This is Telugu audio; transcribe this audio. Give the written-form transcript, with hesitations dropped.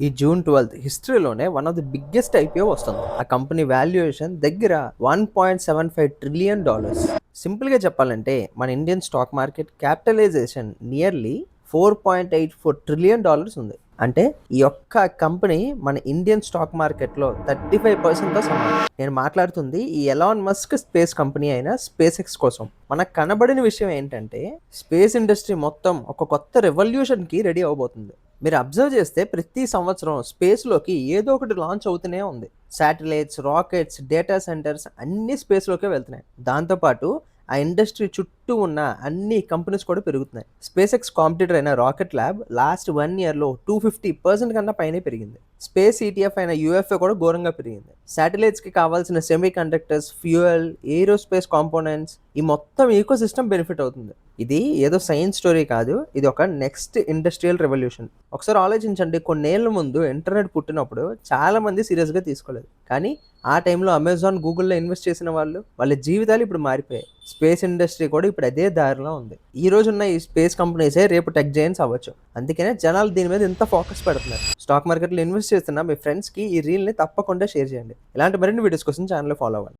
ఈ జూన్ 12 హిస్టరీలోనే one of the biggest IPO వస్తుంది. ఆ కంపెనీ వాల్యుయేషన్ దగ్గర $1.75 ట్రిలియన్. సింపుల్గా చెప్పాలంటే మన Indian stock market capitalization nearly $4.84 trillion ఉంది. అంటే ఈ ఒక్క కంపెనీ మన ఇండియన్ స్టాక్ మార్కెట్లో 35%తో సమానం. నేను మాట్లాడుతుంది ఈ ఎలాన్ మస్క్ స్పేస్ కంపెనీ అయిన స్పేస్ ఎక్స్ కోసం. మనకు కనబడిన విషయం ఏంటంటే స్పేస్ ఇండస్ట్రీ మొత్తం ఒక కొత్త రెవల్యూషన్కి రెడీ అవబోతుంది. మీరు అబ్జర్వ్ చేస్తే ప్రతి సంవత్సరం స్పేస్లోకి ఏదో ఒకటి లాంచ్ అవుతూనే ఉంది. శాటిలైట్స్, రాకెట్స్, డేటా సెంటర్స్ అన్నీ స్పేస్లోకే వెళ్తున్నాయి. దాంతోపాటు ఆ ఇండస్ట్రీ చుట్టూ ఉన్న అన్ని కంపెనీస్ కూడా పెరుగుతున్నాయి. స్పేస్ ఎక్స్ కాంపిటీటర్ అయిన రాకెట్ ల్యాబ్ లాస్ట్ 1 ఇయర్లో 250% కన్నా పైనే పెరిగింది. స్పేస్ ఈటీఎఫ్ అయిన యూఎఫ్ఏ కూడా ఘోరంగా పెరిగింది. శాటిలైట్స్కి కావాల్సిన semi conductors, fuel, aerospace components ఈ మొత్తం ఈకో సిస్టమ్ బెనిఫిట్ అవుతుంది. ఇది ఏదో సైన్స్ స్టోరీ కాదు, ఇది ఒక నెక్స్ట్ ఇండస్ట్రియల్ రెవల్యూషన్. ఒకసారి ఆలోచించండి, కొన్నేళ్ల ముందు ఇంటర్నెట్ పుట్టినప్పుడు చాలా మంది సీరియస్గా తీసుకోలేదు. కానీ ఆ టైంలో అమెజాన్, గూగుల్లో ఇన్వెస్ట్ చేసిన వాళ్ళ జీవితాలు ఇప్పుడు మారిపోయాయి. స్పేస్ ఇండస్ట్రీ కూడా ఇప్పుడు అదే దారిలో ఉంది. ఈ రోజున్న ఈ స్పేస్ కంపెనీసే రేపు టెక్ జైంట్స్ అవ్వచ్చు. అందుకనే జనాలు దీని మీద ఇంత ఫోకస్ పెడుతున్నారు. స్టాక్ మార్కెట్లో ఇన్వెస్ట్ చేస్తున్న మీ ఫ్రెండ్స్కి ఈ రీల్ని తప్పకుండా షేర్ చేయండి. ఇలాంటి మరిన్ని వీడియోస్ కోసం ఛానల్ ఫాలో అవ్వండి.